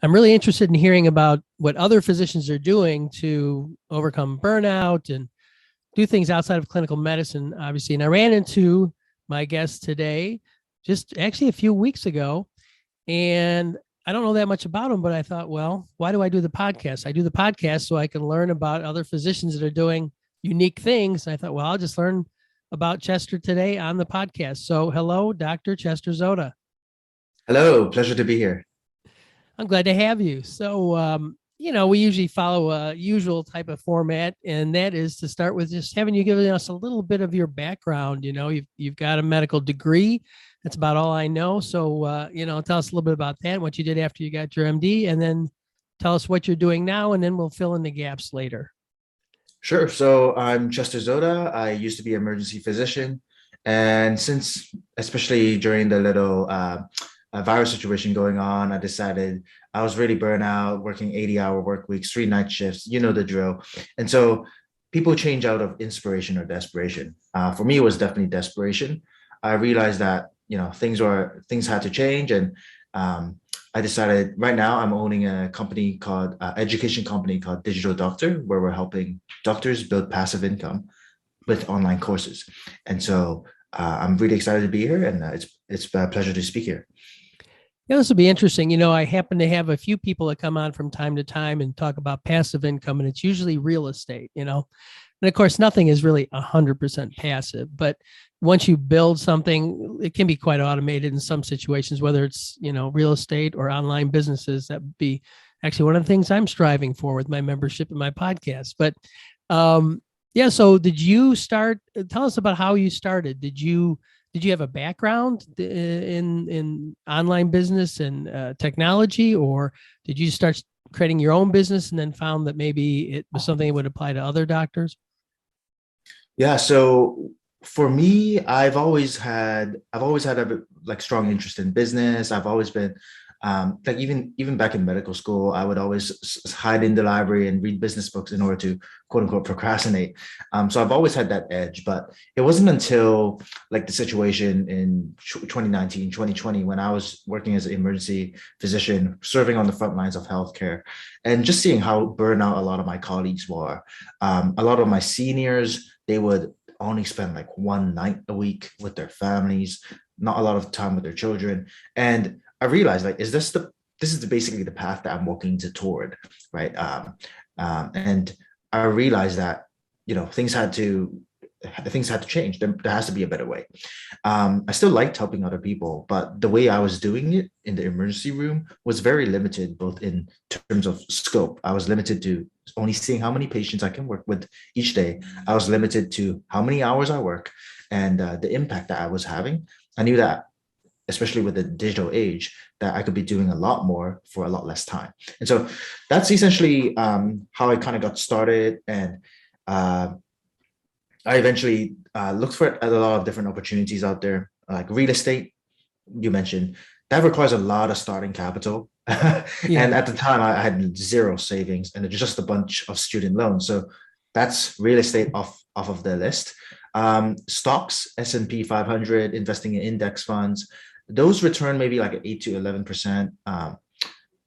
I'm really interested in hearing about what other physicians are doing to overcome burnout and do things outside of clinical medicine, obviously. And I ran into my guest today just actually a few weeks ago, and I don't know that much about him, but I thought, well, why do I do the podcast? I do the podcast so I can learn about other physicians that are doing unique things. And I thought, well, I'll just learn about Chester today on the podcast. So hello, Dr. Chester Zoda. Hello, pleasure to be here. I'm glad to have you. So, we usually follow a usual type of format, and that is to start with just having you giving us a little bit of your background. You've got a medical degree. That's about all I know. So, tell us a little bit about that, what you did after you got your MD, and then tell us what you're doing now, and then we'll fill in the gaps later. Sure. So I'm Chester Zoda. I used to be an emergency physician. And since, especially during the little virus situation going on, I decided I was really burnt out, working 80-hour work weeks, 3 night shifts, you know the drill. And so people change out of inspiration or desperation. For me, it was definitely desperation. I realized that, things had to change. And I decided right now I'm owning a company called education company called Digital Doctor, where we're helping doctors build passive income with online courses. And so I'm really excited to be here, and it's a pleasure to speak here. Yeah, this will be interesting. I happen to have a few people that come on from time to time and talk about passive income, and it's usually real estate, And of course, nothing is really 100% passive, but once you build something, it can be quite automated in some situations, whether it's, real estate or online businesses. That would be actually one of the things I'm striving for with my membership in my podcast. But yeah, so did you start, tell us about how you started. Did you have a background in online business and technology, or did you start creating your own business and then found that maybe it was something that would apply to other doctors? Yeah. So for me, I've always had a strong interest in business. I've always been even back in medical school, I would always hide in the library and read business books in order to quote unquote procrastinate. So I've always had that edge, but it wasn't until the situation in 2019, 2020, when I was working as an emergency physician, serving on the front lines of healthcare, and just seeing how burnout a lot of my colleagues were. A lot of my seniors, they would only spend 1 night a week with their families, not a lot of time with their children. And I realized, this is basically the path that I'm walking toward, right? And I realized that things had to change. There has to be a better way. I still liked helping other people, but the way I was doing it in the emergency room was very limited, both in terms of scope. I was limited to only seeing how many patients I can work with each day. I was limited to how many hours I work and the impact that I was having. I knew that, especially with the digital age, that I could be doing a lot more for a lot less time. And so that's essentially how I kind of got started. And I eventually looked for a lot of different opportunities out there, like real estate. You mentioned that requires a lot of starting capital. Yeah. And at the time I had zero savings and just a bunch of student loans. So that's real estate off of the list. Stocks, S&P 500, investing in index funds, those return maybe 8 to 11%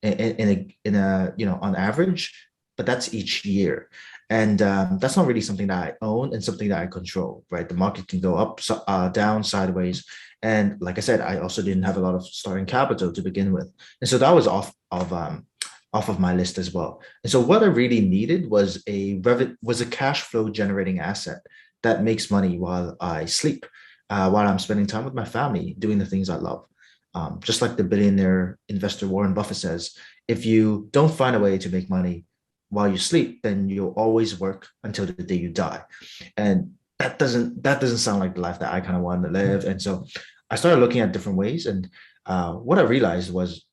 in a on average, but that's each year. And that's not really something that I own and something that I control, right? The market can go up, down, sideways. And like I said, I also didn't have a lot of starting capital to begin with. And so that was off of my list as well. And so what I really needed was a cash flow generating asset that makes money while I sleep, while I'm spending time with my family, doing the things I love. Just like the billionaire investor Warren Buffett says, if you don't find a way to make money while you sleep, then you'll always work until the day you die. And that doesn't sound like the life that I kind of wanted to live. And so I started looking at different ways. And what I realized was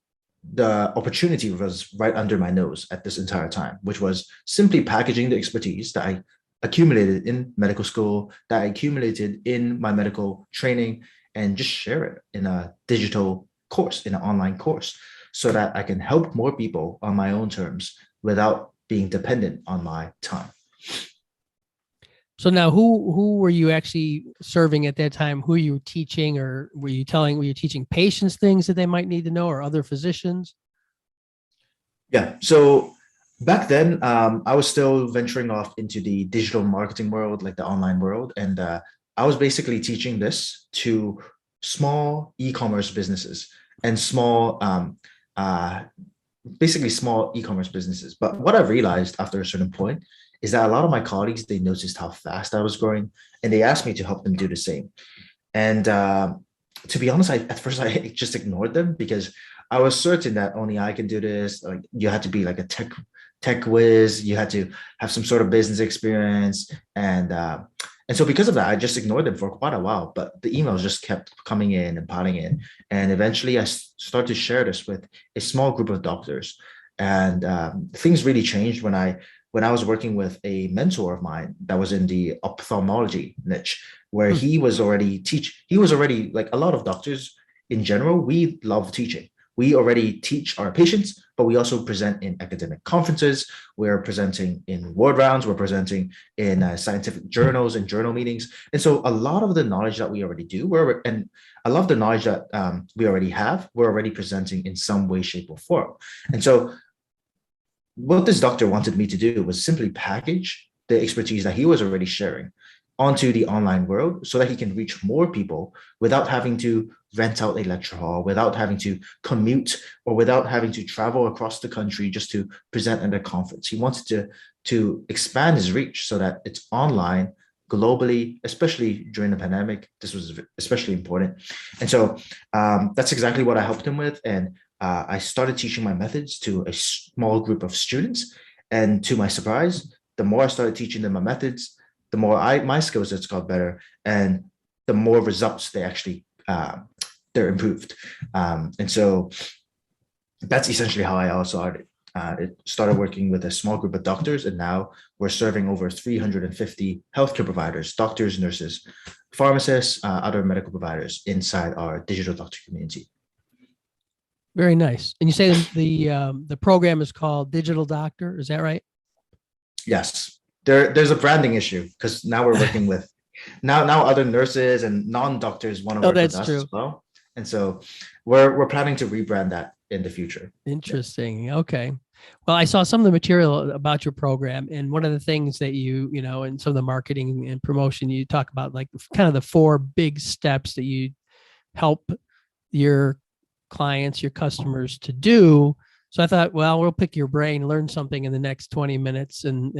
the opportunity was right under my nose at this entire time, which was simply packaging the expertise that I accumulated in medical school, that I accumulated in my medical training, and just share it in a digital course, in an online course, so that I can help more people on my own terms without being dependent on my time. So now who were you actually serving at that time? Who you teaching, or were you teaching patients things that they might need to know, or other physicians? Yeah. So back then, I was still venturing off into the digital marketing world, like the online world. And I was basically teaching this to small e-commerce businesses and uh, basically small e-commerce businesses. But what I realized after a certain point is that a lot of my colleagues, they noticed how fast I was growing and they asked me to help them do the same. And to be honest, at first I just ignored them because I was certain that only I can do this. Like you had to be like a tech whiz, you had to have some sort of business experience, and so because of that, I just ignored them for quite a while. But the emails just kept coming in and piling in, and eventually I started to share this with a small group of doctors, and things really changed when I was working with a mentor of mine that was in the ophthalmology niche where Hmm. he was already like a lot of doctors in general, we love teaching. We already teach our patients, but we also present in academic conferences. We're presenting in word rounds. We're presenting in scientific journals and journal meetings. And so a lot of the knowledge that we already do, and a lot of the knowledge that we already have, we're already presenting in some way, shape, or form. And so what this doctor wanted me to do was simply package the expertise that he was already sharing onto the online world so that he can reach more people without having to rent out a lecture hall, without having to commute, or without having to travel across the country just to present at a conference. He wanted to expand his reach so that it's online globally, especially during the pandemic. This was especially important. And so that's exactly what I helped him with. And I started teaching my methods to a small group of students. And to my surprise, the more I started teaching them my methods, the more my skill sets got better, and the more results they're improved. And so that's essentially how I also started. It started working with a small group of doctors, and now we're serving over 350 healthcare providers, doctors, nurses, pharmacists, other medical providers inside our digital doctor community. Very nice. And you say the program is called Digital Doctor. Is that right? Yes, there's a branding issue because now we're working with now other nurses and non-doctors want to Oh, work with that's us as true. well, and so we're planning to rebrand that in the future. Yeah. Interesting. Okay. Well, I saw some of the material about your program, and one of the things that and some of the marketing and promotion, you talk about like kind of the four big steps that you help your clients, your customers to do. So I thought, well, we'll pick your brain, learn something in the next 20 minutes. And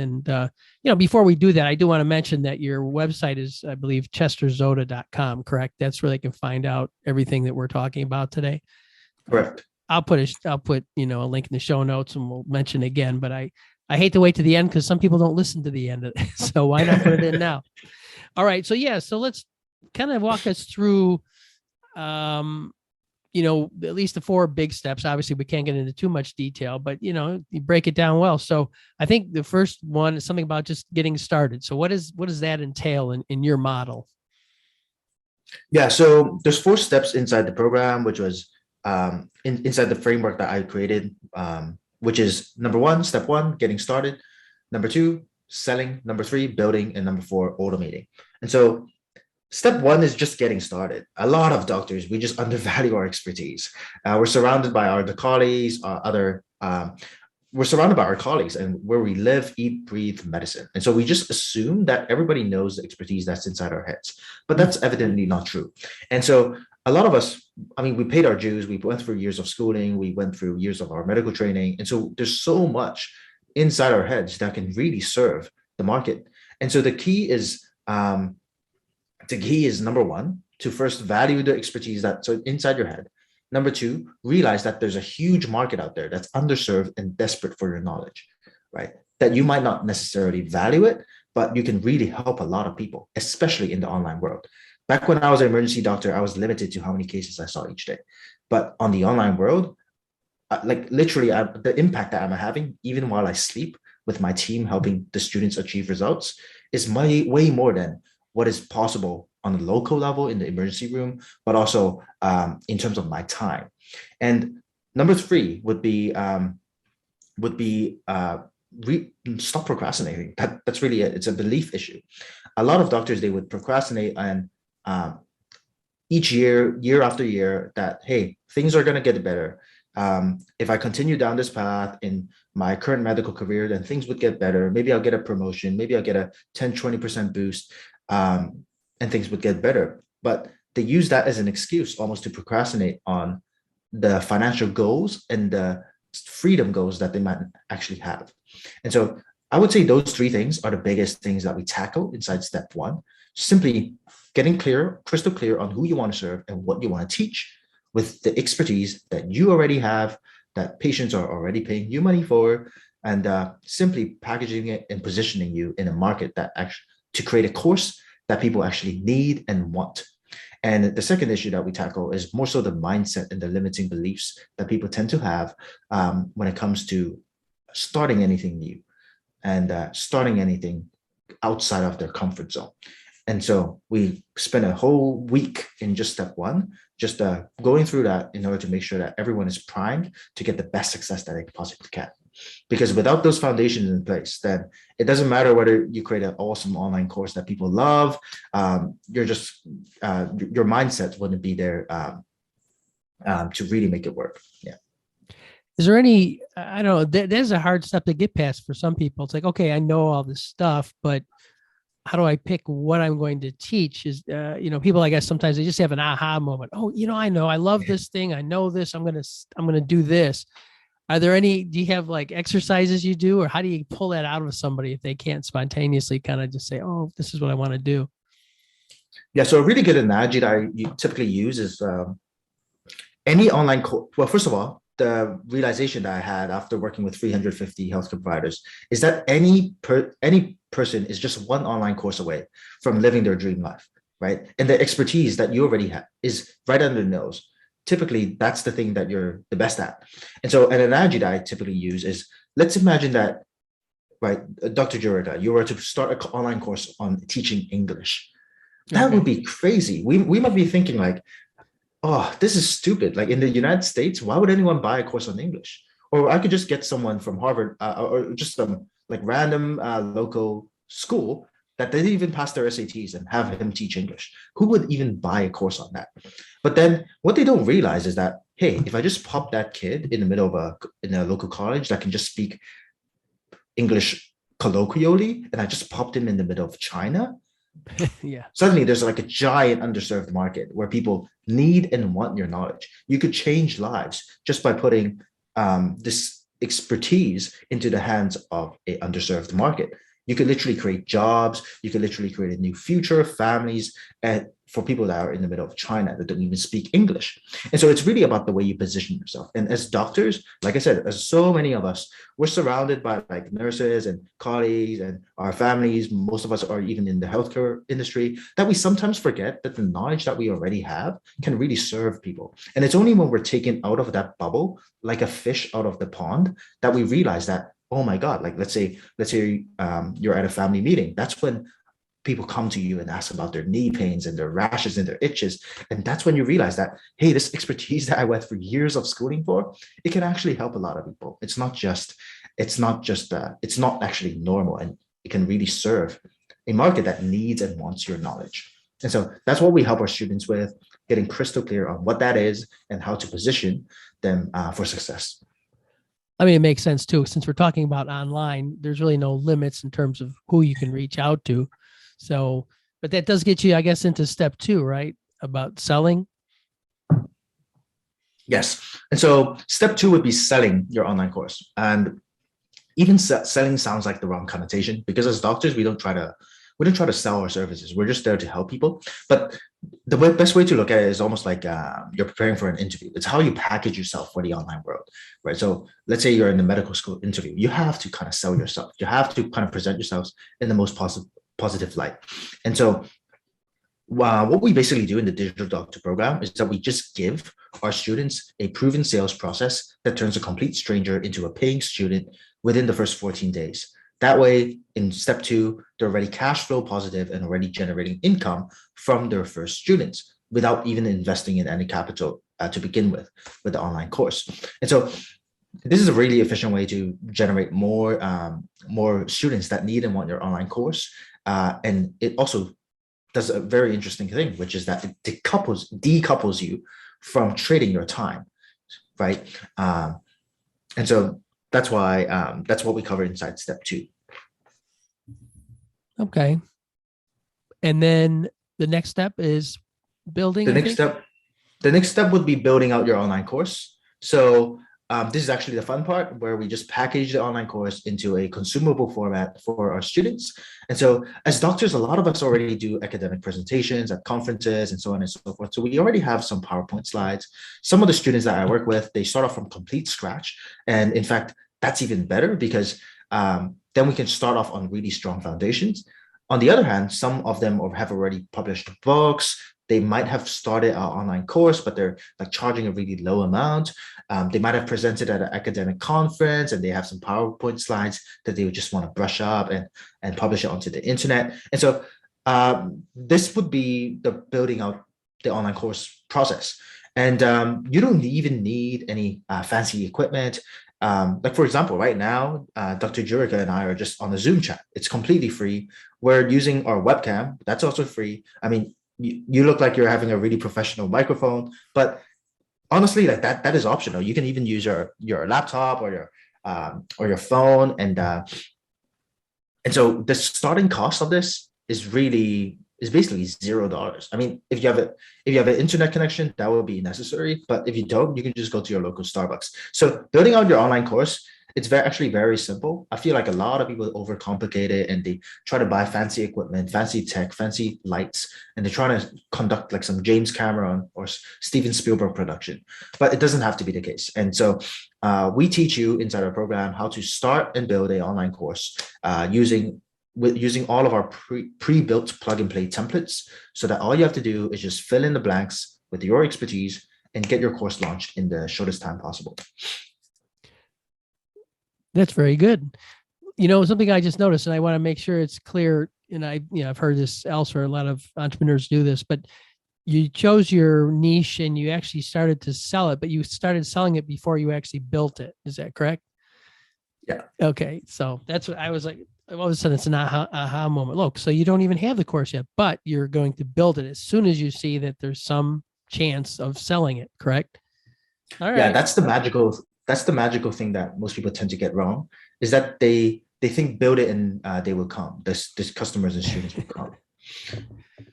before we do that, I do want to mention that your website is, I believe, chesterzoda.com, correct? That's where they can find out everything that we're talking about today. Correct. I'll put a link in the show notes and we'll mention again, but I hate to wait to the end because some people don't listen to the end of it. So why not put it in now? All right. So let's kind of walk us through at least the four big steps. Obviously, we can't get into too much detail, but you break it down well. So I think the first one is something about just getting started. So what does that entail in your model? Yeah, so there's four steps inside the program, which was inside the framework that I created, which is number one, step one, getting started. Number two, selling. Number three, building. And number four, automating. And so step one is just getting started. A lot of doctors, we just undervalue our expertise. We're surrounded by our the colleagues, we're surrounded by our colleagues and where we live, eat, breathe medicine. And so we just assume that everybody knows the expertise that's inside our heads, but that's evidently not true. And so a lot of us, I mean, we paid our dues, we went through years of schooling, we went through years of our medical training. And so there's so much inside our heads that can really serve the market. And so the key is number one, to first value the expertise that's inside your head. Number two, realize that there's a huge market out there that's underserved and desperate for your knowledge, right? That you might not necessarily value it, but you can really help a lot of people, especially in the online world. Back when I was an emergency doctor, I was limited to how many cases I saw each day. But on the online world, like literally the impact that I'm having, even while I sleep with my team helping the students achieve results, is way more than what is possible on a local level in the emergency room, but also in terms of my time. And number three would be stop procrastinating. That's really it. It's a belief issue. A lot of doctors, they would procrastinate, and each year after year, that hey, things are going to get better. if I continue down this path in my current medical career, then things would get better. Maybe I'll get a promotion. Maybe I'll get a 10-20% boost, and things would get better. But they use that as an excuse almost to procrastinate on the financial goals and the freedom goals that they might actually have. And so I would say those three things are the biggest things that we tackle inside step one. Simply getting clear, crystal clear on who you want to serve and what you want to teach with the expertise that you already have, that patients are already paying you money for, and simply packaging it and positioning you in a market that actually to create a course that people actually need and want. And the second issue that we tackle is more so the mindset and the limiting beliefs that people tend to have when it comes to starting anything new and starting anything outside of their comfort zone. And so we spent a whole week in just step one, just going through that in order to make sure that everyone is primed to get the best success that they possibly can. Because without those foundations in place, then it doesn't matter whether you create an awesome online course that people love. You're just your mindset wouldn't be there to really make it work. Yeah. Is there any, I don't know, there's a hard step to get past for some people. It's like, okay, I know all this stuff, but how do I pick what I'm going to teach? Is, people, I guess sometimes they just have an aha moment. Oh, I know, I love this thing. I know this, I'm going to do this. Do you have like exercises you do, or how do you pull that out of somebody if they can't spontaneously kind of just say, oh, this is what I want to do? Yeah. So a really good analogy that I typically use is any online course. Well, first of all, the realization that I had after working with 350 healthcare providers is that any person is just one online course away from living their dream life, right? And the expertise that you already have is right under the nose. Typically, that's the thing that you're the best at. And so an analogy that I typically use is, let's imagine that, right, Dr. Jurica, you were to start an online course on teaching English. That would be crazy. We might be thinking like, oh, this is stupid. Like in the United States, why would anyone buy a course on English? Or I could just get someone from Harvard or just some like random local school that they didn't even pass their SATs and have him teach English. Who would even buy a course on that? But then what they don't realize is that, hey, if I just pop that kid in the middle of in a local college that can just speak English colloquially, and I just popped him in the middle of China, yeah. Suddenly there's like a giant underserved market where people need and want your knowledge. You could change lives just by putting this expertise into the hands of a underserved market. You could literally create jobs. You could literally create a new future, families, and for people that are in the middle of China that don't even speak English. And so it's really about the way you position yourself. And as doctors, like I said, as so many of us, we're surrounded by like nurses and colleagues and our families. Most of us are even in the healthcare industry, that we sometimes forget that the knowledge that we already have can really serve people. And it's only when we're taken out of that bubble, like a fish out of the pond, that we realize that, oh my God, like let's say you're at a family meeting. That's when people come to you and ask about their knee pains and their rashes and their itches. And that's when you realize that, hey, this expertise that I went through years of schooling for, it can actually help a lot of people. It's not actually normal, and it can really serve a market that needs and wants your knowledge. And so that's what we help our students with, getting crystal clear on what that is and how to position them for success. I mean, it makes sense too, since we're talking about online, there's really no limits in terms of who you can reach out to. So, but that does get you, I guess, into step two, right? About selling. Yes. And so step two would be selling your online course. And even selling sounds like the wrong connotation, because as doctors, we don't try to sell our services. We're just there to help people. But the best way to look at it is almost like you're preparing for an interview. It's how you package yourself for the online world, right? So let's say you're in the medical school interview. You have to kind of sell yourself. You have to kind of present yourselves in the most positive light. And so what we basically do in the digital doctor program is that we just give our students a proven sales process that turns a complete stranger into a paying student within the first 14 days. That way, in step two, they're already cash flow positive and already generating income from their first students without even investing in any capital to begin with the online course. And so this is a really efficient way to generate more students that need and want your online course. And it also does a very interesting thing, which is that it decouples you from trading your time. right? And so that's what we cover inside step 2. Okay. And then the next step is building, The I next think. step the next step would be building out your online course. So this is actually the fun part where we just package the online course into a consumable format for our students. And so as doctors, a lot of us already do academic presentations at conferences and so on and so forth. So we already have some PowerPoint slides. Some of the students that I work with, they start off from complete scratch. And in fact, that's even better because then we can start off on really strong foundations. On the other hand, some of them have already published books. They might have started our online course, but they're like charging a really low amount. They might have presented at an academic conference and they have some PowerPoint slides that they would just want to brush up and publish it onto the internet. And so this would be the building out the online course process. And you don't even need any fancy equipment. Like for example, right now, Dr. Jurica and I are just on a Zoom chat. It's completely free. We're using our webcam. That's also free. I mean, you look like you're having a really professional microphone, but honestly, like that is optional. You can even use your laptop or your phone, and so the starting cost of this is basically $0. I mean, if you have an internet connection, that will be necessary. But if you don't, you can just go to your local Starbucks. So building out your online course, it's actually very simple. I feel like a lot of people overcomplicate it and they try to buy fancy equipment, fancy tech, fancy lights, and they're trying to conduct like some James Cameron or Steven Spielberg production. But it doesn't have to be the case. And so we teach you inside our program how to start and build an online course using all of our pre-built plug and play templates, so that all you have to do is just fill in the blanks with your expertise and get your course launched in the shortest time possible. That's very good. You know, something I just noticed, and I want to make sure it's clear, and I've heard this elsewhere, a lot of entrepreneurs do this, but you chose your niche and you actually started to sell it, but you started selling it before you actually built it. Is that correct? Yeah. Okay. So that's what I was like, all of a sudden it's an aha moment. Look, so you don't even have the course yet, but you're going to build it as soon as you see that there's some chance of selling it, correct? All right. Yeah, that's the magical thing that most people tend to get wrong, is that they think build it and they will come. This customers and students will come.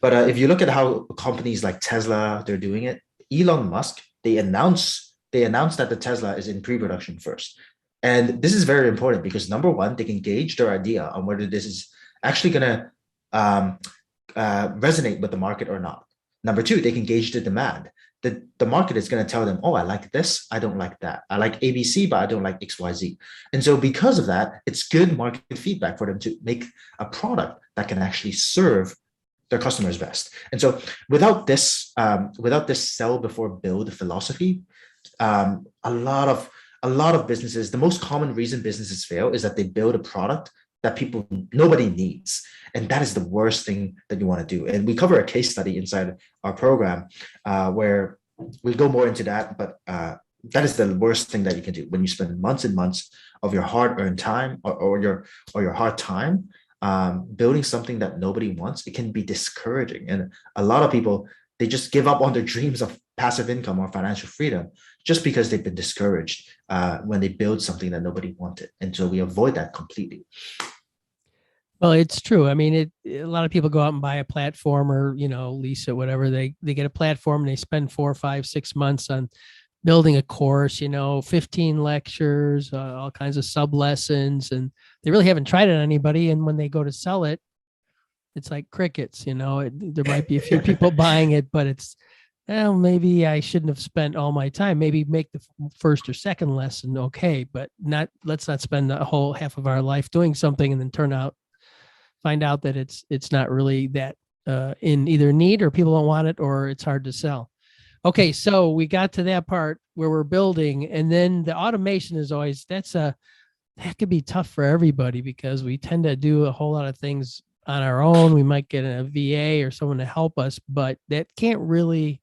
But if you look at how companies like Tesla, they're doing it. Elon Musk, they announced that the Tesla is in pre-production first. And this is very important because number one, they can gauge their idea on whether this is actually going to resonate with the market or not. Number two, they can gauge the demand. The market is going to tell them, oh, I like this, I don't like that. I like ABC, but I don't like XYZ. And so because of that, it's good market feedback for them to make a product that can actually serve their customers best. And so without this sell before build philosophy, a lot of businesses, the most common reason businesses fail is that they build a product that nobody needs. And that is the worst thing that you want to do. And we cover a case study inside our program where we go more into that, but that is the worst thing that you can do when you spend months and months of your hard-earned time or your hard time building something that nobody wants. It can be discouraging. And a lot of people, they just give up on their dreams of passive income or financial freedom just because they've been discouraged when they build something that nobody wanted. And so we avoid that completely. Well, it's true. I mean, a lot of people go out and buy a platform or, lease it, whatever. They get a platform and they spend 4, 5, 6 months on building a course, 15 lectures, all kinds of sub lessons, and they really haven't tried it on anybody. And when they go to sell it, it's like crickets, there might be a few people buying it, but it's, well, maybe I shouldn't have spent all my time. Maybe make the first or second lesson okay, but let's not spend a whole half of our life doing something and then find out that it's not really that in either need or people don't want it or it's hard to sell. Okay, so we got to that part where we're building, and then the automation is always that could be tough for everybody because we tend to do a whole lot of things on our own. We might get a VA or someone to help us, but that can't really,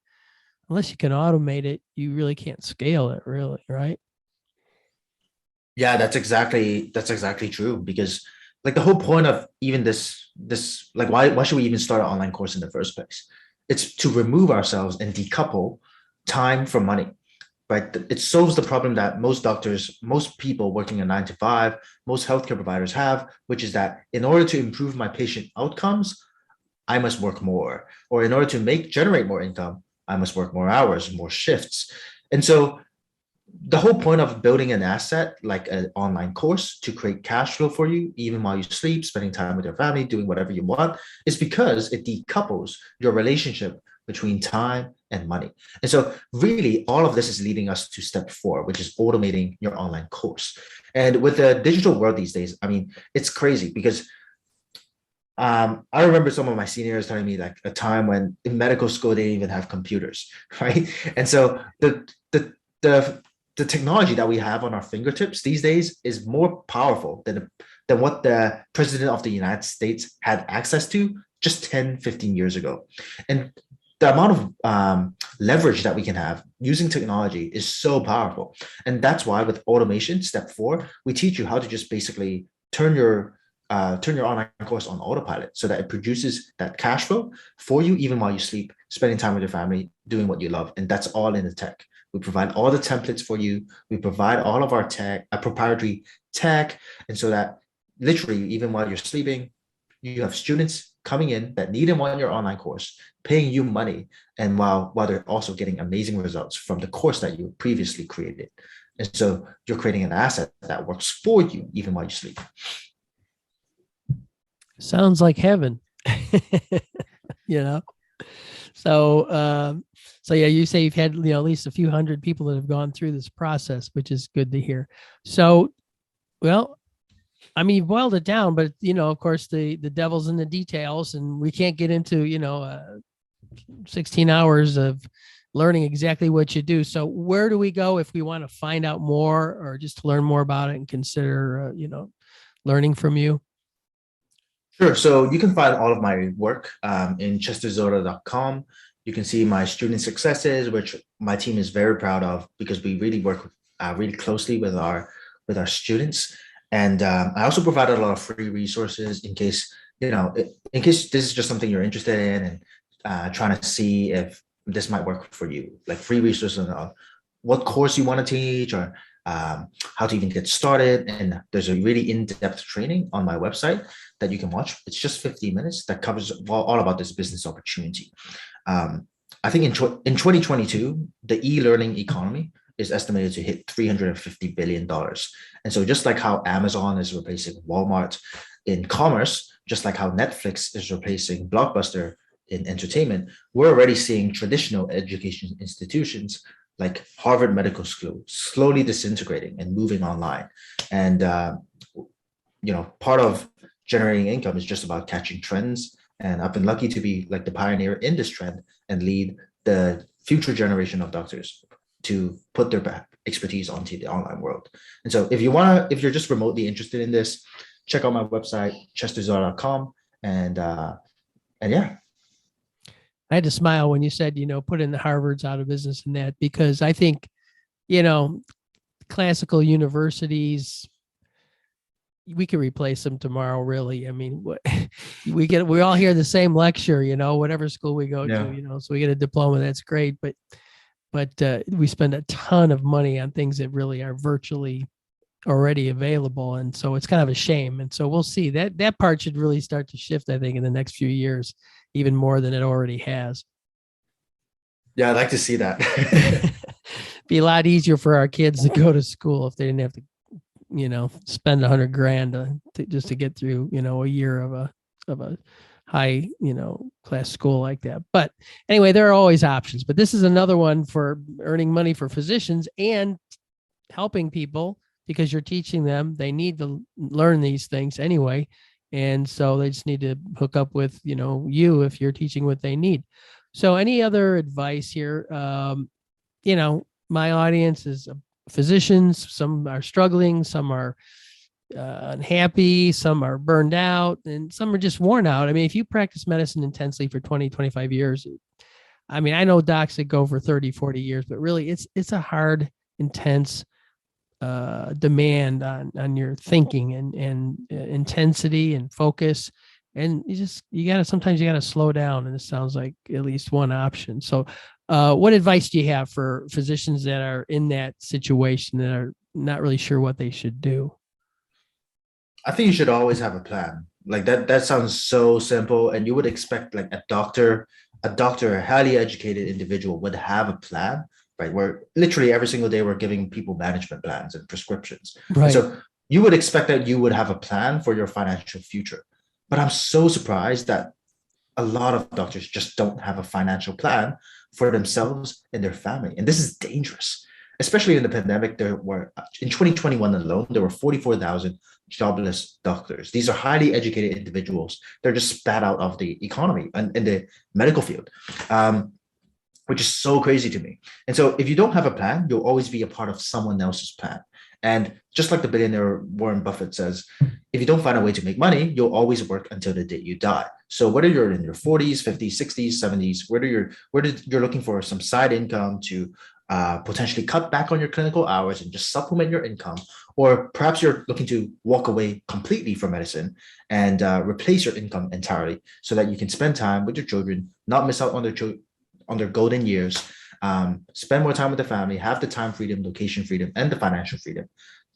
unless you can automate it, you really can't scale it, really, right? Yeah, that's exactly true, because like the whole point of even this like why should we even start an online course in the first place? It's to remove ourselves and decouple time from money. right? It solves the problem that most doctors, most people working a 9 to 5, most healthcare providers have, which is that in order to improve my patient outcomes, I must work more, or in order to generate more income, I must work more hours, more shifts. And so the whole point of building an asset like an online course to create cash flow for you, even while you sleep, spending time with your family, doing whatever you want, is because it decouples your relationship between time and money. And so, really, all of this is leading us to step 4, which is automating your online course. And with the digital world these days, I mean, it's crazy because I remember some of my seniors telling me like a time when in medical school they didn't even have computers, right? And so the the technology that we have on our fingertips these days is more powerful than what the president of the United States had access to just 10, 15 years ago. And the amount of leverage that we can have using technology is so powerful. And that's why with automation, step 4, we teach you how to just basically turn your online course on autopilot so that it produces that cash flow for you, even while you sleep, spending time with your family, doing what you love. And that's all in the tech. We provide all the templates for you. We provide all of our tech, proprietary tech. And so that literally, even while you're sleeping, you have students coming in that need and want your online course, paying you money. And while they're also getting amazing results from the course that you previously created. And so you're creating an asset that works for you, even while you sleep. Sounds like heaven. you know so yeah, you say you've had at least a few hundred people that have gone through this process, which is good to hear. So, well, I mean, you've boiled it down, but of course the devil's in the details, and we can't get into 16 hours of learning exactly what you do. So where do we go if we want to find out more, or just to learn more about it and consider learning from you? Sure. So you can find all of my work in chesterzoda.com. You can see my student successes, which my team is very proud of because we really work really closely with our students. And I also provided a lot of free resources in case this is just something you're interested in and trying to see if this might work for you, like free resources on what course you want to teach or how to even get started. And there's a really in-depth training on my website that you can watch. It's just 15 minutes that covers all about this business opportunity. I think in 2022, the e-learning economy is estimated to hit $350 billion. And so just like how Amazon is replacing Walmart in commerce, just like how Netflix is replacing Blockbuster in entertainment, we're already seeing traditional education institutions like Harvard Medical School slowly disintegrating and moving online. And, part of generating income is just about catching trends. And I've been lucky to be like the pioneer in this trend and lead the future generation of doctors to put their expertise onto the online world. And so if you're just remotely interested in this, check out my website, chesterzoda.com. And yeah. I had to smile when you said, put in the Harvards out of business and that, because I think, classical universities, we could replace them tomorrow, really. I mean, we all hear the same lecture, whatever school we go to, so we get a diploma. That's great. But we spend a ton of money on things that really are virtually already available. And so it's kind of a shame. And so we'll see that part should really start to shift, I think, in the next few years, even more than it already has. Yeah, I'd like to see that. Be a lot easier for our kids to go to school if they didn't have to, spend $100,000 just to get through, a year of a high, class school like that. But anyway, there are always options. But this is another one for earning money for physicians and helping people, because you're teaching them. They need to learn these things anyway. And so they just need to hook up with, you if you're teaching what they need. So any other advice here? My audience is physicians. Some are struggling, some are unhappy, some are burned out, and some are just worn out. I mean, if you practice medicine intensely for 20, 25 years, I mean, I know docs that go for 30, 40 years, but really it's a hard, intense demand on your thinking and intensity and focus. And sometimes you gotta slow down. And this sounds like at least one option. So What advice do you have for physicians that are in that situation that are not really sure what they should do? I think you should always have a plan. Like that sounds so simple. And you would expect like a highly educated individual would have a plan, right? Where literally every single day we're giving people management plans and prescriptions. And Right. so you would expect that you would have a plan for your financial future. But I'm so surprised that a lot of doctors just don't have a financial plan for themselves and their family. And this is dangerous, especially in the pandemic. There were, in 2021 alone, there were 44,000 jobless doctors. These are highly educated individuals. They're just spat out of the economy and in the medical field, which is so crazy to me. And so if you don't have a plan, you'll always be a part of someone else's plan. And just like the billionaire Warren Buffett says, if you don't find a way to make money, you'll always work until the day you die. So whether you're in your 40s, 50s, 60s, 70s, whether you're looking for some side income to potentially cut back on your clinical hours and just supplement your income, or perhaps you're looking to walk away completely from medicine and replace your income entirely so that you can spend time with your children, not miss out on their golden years, spend more time with the family, have the time freedom, location freedom, and the financial freedom,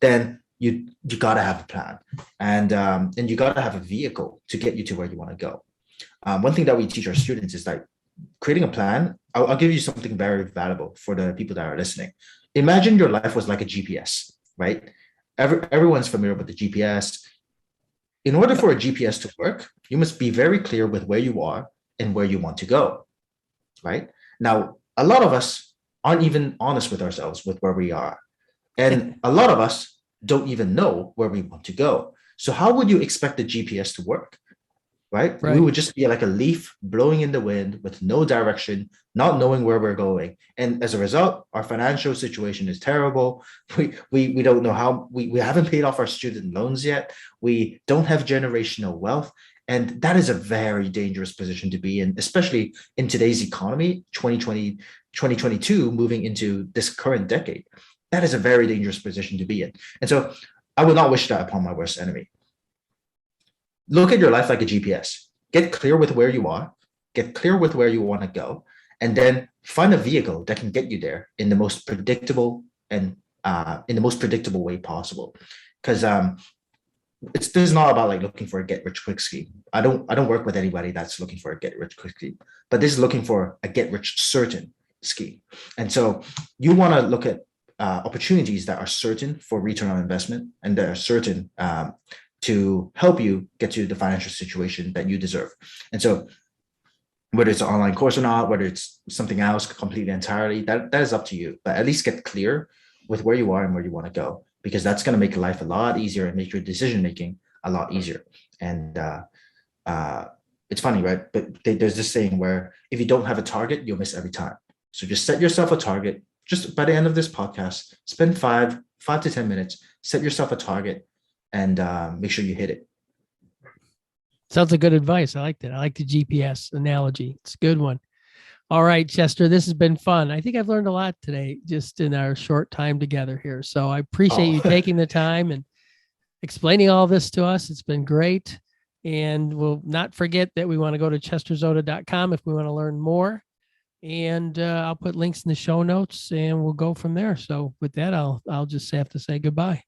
then you got to have a plan, and you got to have a vehicle to get you to where you want to go. One thing that we teach our students is like creating a plan. I'll give you something very valuable for the people that are listening. Imagine your life was like a GPS, right? Everyone's familiar with the GPS. In order for a GPS to work, you must be very clear with where you are and where you want to go, right? Now, a lot of us aren't even honest with ourselves with where we are. And a lot of us don't even know where we want to go. So how would you expect the GPS to work? Right? We Right. would just be like a leaf blowing in the wind with no direction, not knowing where we're going. And as a result, our financial situation is terrible. We don't know how we haven't paid off our student loans yet. We don't have generational wealth. And that is a very dangerous position to be in, especially in today's economy, 2020, 2022, moving into this current decade. That is a very dangerous position to be in. And so I would not wish that upon my worst enemy. Look at your life like a GPS. Get clear with where you are, get clear with where you want to go, and then find a vehicle that can get you there in the most predictable and in the most predictable way possible. Because this is not about like looking for a get rich quick scheme. I don't work with anybody that's looking for a get rich quick scheme, but this is looking for a get rich certain scheme. And so you want to look at opportunities that are certain for return on investment and that are certain to help you get to the financial situation that you deserve. And so whether it's an online course or not, whether it's something else completely entirely, that is up to you. But at least get clear with where you are and where you want to go, because that's going to make life a lot easier and make your decision making a lot easier. And it's funny, right? But there's this saying where if you don't have a target, you'll miss every time. So just set yourself a target. Just by the end of this podcast, spend 5 to 10 minutes, set yourself a target, and make sure you hit it. Sounds like good advice. I like that. I like the GPS analogy. It's a good one. All right, Chester, this has been fun. I think I've learned a lot today just in our short time together here. So I appreciate you taking the time and explaining all this to us. It's been great. And we'll not forget that we want to go to chesterzoda.com if we want to learn more. And I'll put links in the show notes and we'll go from there. So with that, I'll just have to say goodbye.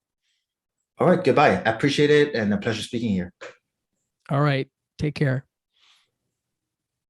All right, goodbye. I appreciate it and a pleasure speaking here. All right. Take care.